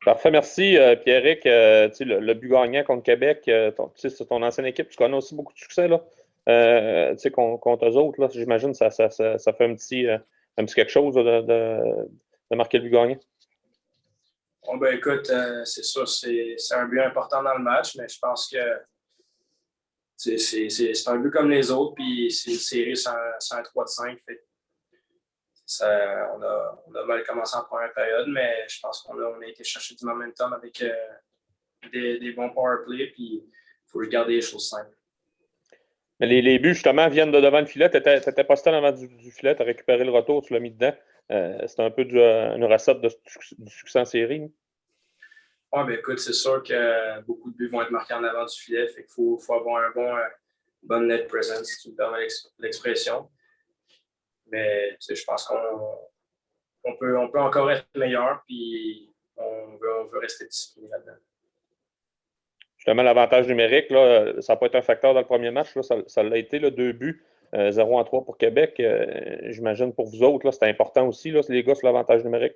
Parfait, merci, Pierrick. Le but gagnant contre Québec, c'est ton ancienne équipe, tu connais aussi beaucoup de succès là. Contre eux autres, là, j'imagine que ça fait un petit quelque chose de marquer le but gagnant. Bon, ben écoute, c'est sûr, c'est un but important dans le match, mais je pense que c'est un but comme les autres, puis c'est une série sans un 3 de 5. Fait. On a mal commencé en première période, mais je pense qu'on a été chercher du momentum avec des bons power plays, puis il faut garder les choses simples. Mais les buts, justement, viennent de devant le filet. Tu étais posté en avant du filet, tu as récupéré le retour, tu l'as mis dedans. C'est un peu une recette du succès en série. Oui, ben écoute, c'est sûr que beaucoup de buts vont être marqués en avant du filet. Fait qu'il faut avoir un bon net presence, si tu me permets l'expression. Mais je pense qu'on peut encore être meilleur, puis on veut rester discipliné là-dedans. Justement, l'avantage numérique, là, ça n'a pas été un facteur dans le premier match. Là, ça l'a été, là, 2 buts, 0-3 pour Québec. J'imagine pour vous autres, c'était important aussi, là, les gars, sur l'avantage numérique,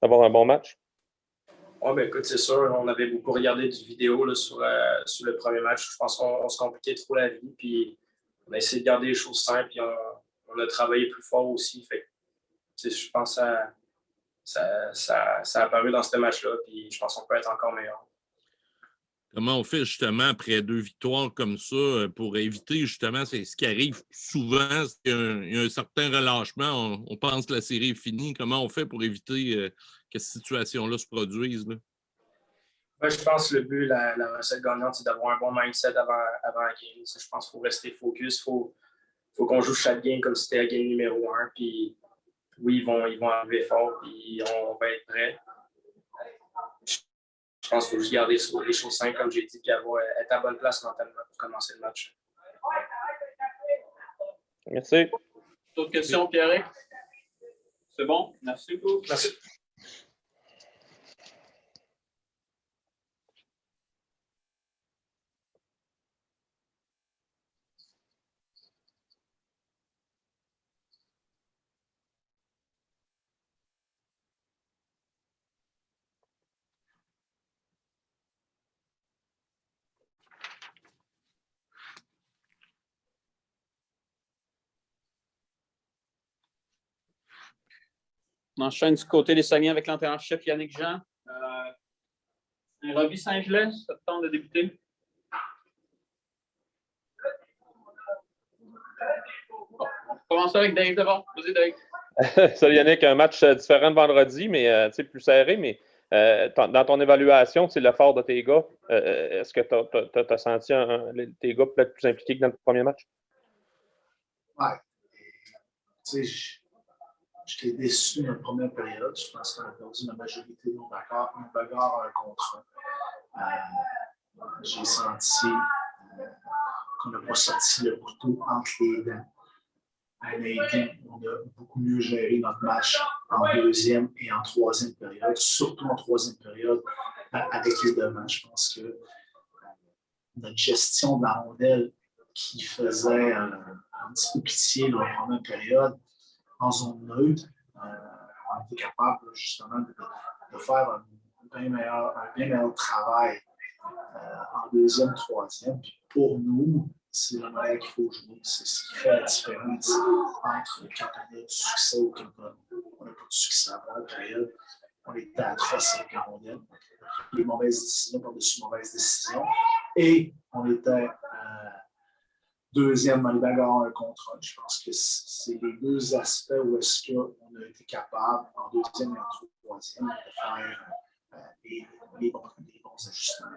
d'avoir un bon match. Oui, ben écoute, c'est sûr, on avait beaucoup regardé du vidéo là, sur le premier match. Je pense qu'on se compliquait trop la vie, puis on a essayé de garder les choses simples, puis on a travaillé plus fort aussi. Fait, je pense que ça a apparu dans ce match-là, puis je pense qu'on peut être encore meilleur. Comment on fait justement après 2 victoires comme ça pour éviter justement c'est ce qui arrive souvent, c'est qu'il y a un certain relâchement, on pense que la série est finie. Comment on fait pour éviter que cette situation-là se produise? Là? Ouais, je pense que le but, la recette gagnante, c'est d'avoir un bon mindset avant la game. Je pense qu'il faut rester focus. Il faut qu'on joue chaque game comme si c'était la game numéro 1. Puis oui, ils vont arriver fort, puis on va être prêts. Je pense qu'il faut juste garder les choses simples, comme j'ai dit, puis être à bonne place mentalement pour commencer le match. Merci. D'autres questions, Pierrick? C'est bon? Merci beaucoup. Merci. On enchaîne du côté des Saguenay avec l'entraîneur-chef Yannick Jean. Robbie Saint-Gelais, ça te tente de débuter? Bon, on va commencer avec Dave d'abord. Vas-y, Dave. Salut Yannick, un match différent de vendredi, mais plus serré, mais dans ton évaluation, c'est l'effort de tes gars. Est-ce que tu as senti tes gars peut-être plus impliqués que dans le premier match? Oui. Tu sais, j'étais déçu dans la première période. Je pense qu'on a perdu la majorité de nos bagarres contre un. J'ai senti qu'on n'a pas sorti le couteau entre les dents. On a beaucoup mieux géré notre match en deuxième et en troisième période, surtout en troisième période avec les devants. Je pense que notre gestion de la rondelle qui faisait un petit peu pitié dans la première période en zone neutre, on était capable justement de faire un bien meilleur travail en deuxième, troisième. Puis pour nous, c'est la manière qu'il faut jouer. C'est ce qui fait la différence entre quand on a du succès ou quand on n'a pas de succès. À la période, on était atroce avec la rondelle. Les mauvaises décisions par-dessus mauvaises décisions. Et on était deuxième dans les bagarres un contre un. Je pense que c'est les deux aspects où est-ce qu'on a été capable, en deuxième et en troisième, de faire les bons ajustements.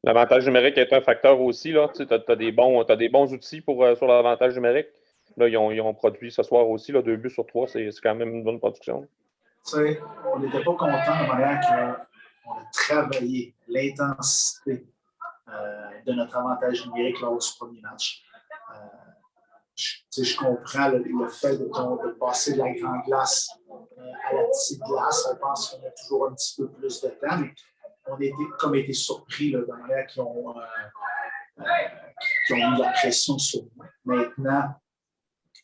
L'avantage numérique est un facteur aussi. Tu as des bons outils sur l'avantage numérique. Là, ils ont produit ce soir aussi 2 buts sur 3. C'est quand même une bonne production. On n'était pas content de la manière qu'on a travaillé l'intensité de notre avantage numérique lors du premier match. Je comprends le fait de passer de la grande glace à la petite glace. On pense qu'on a toujours un petit peu plus de temps, mais on a été surpris de la manière qu'ils ont mis la pression sur nous. Maintenant,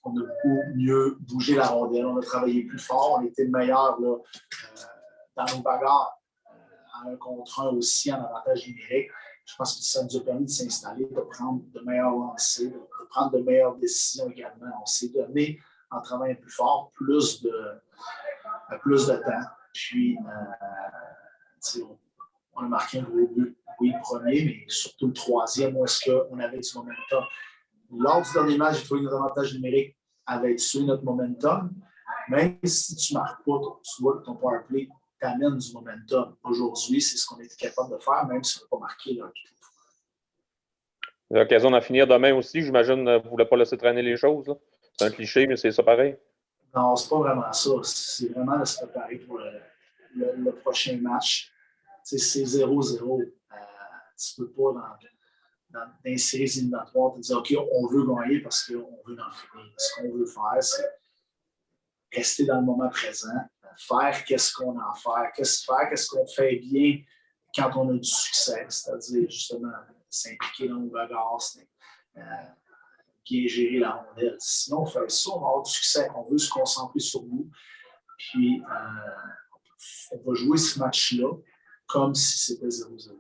on a beaucoup mieux bougé la rondelle, on a travaillé plus fort, on était meilleur dans nos bagarres en 1 contre 1 aussi en avantage numérique, je pense que ça nous a permis de s'installer, de prendre de meilleurs lancers, de prendre de meilleures décisions également. On s'est donné, en travaillant plus fort, plus de temps. Puis, on a marqué un gros but, oui, le premier, mais surtout le troisième, où est-ce qu'on avait du momentum. Lors du dernier match, j'ai trouvé que notre avantage numérique avait tué notre momentum. Même si tu ne marques pas, tu vois que ton power play t'amène du momentum. Aujourd'hui, c'est ce qu'on est capable de faire, même si on n'a pas marqué là, toutes les fois. L'occasion d'en finir demain aussi, j'imagine que vous ne voulez pas laisser traîner les choses. Là. C'est un cliché, mais c'est ça pareil. Non, c'est pas vraiment ça. C'est vraiment de se préparer pour le prochain match. C'est 0-0. Tu ne peux pas, dans les séries éliminatoires, te dire OK, on veut gagner parce qu'on veut en finir. Ce qu'on veut faire, c'est rester dans le moment présent, faire qu'est-ce qu'on a à faire, qu'est-ce qu'on fait bien quand on a du succès, c'est-à-dire justement s'impliquer dans nos bagarres, bien gérer la rondelle. Sinon, on fait ça, on va avoir du succès. On veut se concentrer sur nous. Puis, on va jouer ce match-là comme si c'était 0-0.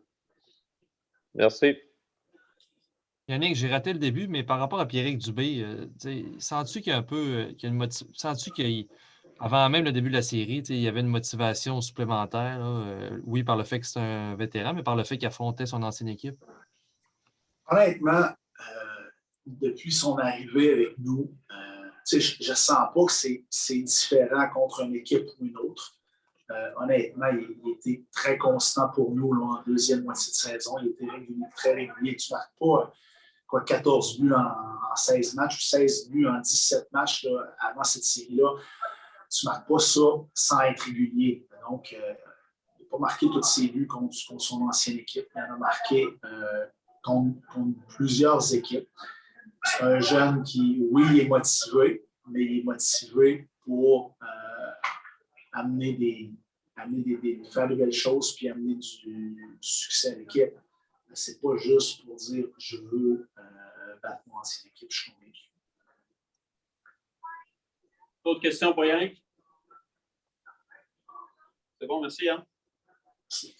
Merci. Yannick, j'ai raté le début, mais par rapport à Pierrick Dubé, sens-tu qu'il y a un peu sens-tu qu'avant même le début de la série, il y avait une motivation supplémentaire, là, oui, par le fait que c'est un vétéran, mais par le fait qu'il affrontait son ancienne équipe? Honnêtement, depuis son arrivée avec nous, je ne sens pas que c'est différent contre une équipe ou une autre. Honnêtement, il était très constant pour nous là, en deuxième moitié de saison. Il était très régulier. Tu ne marques pas 14 buts en 16 matchs ou 16 buts en 17 matchs là, avant cette série-là. Tu ne marques pas ça sans être régulier. Donc, il n'a pas marqué tous ses buts contre son ancienne équipe. Il en a marqué contre plusieurs équipes. C'est un jeune qui, oui, il est motivé, mais il est motivé pour faire de belles choses puis amener du succès à l'équipe. C'est pas juste pour dire je veux battre mon ancienne équipe, je suis convaincu. D'autres questions pour Yannick? C'est bon, merci. Hein? Merci.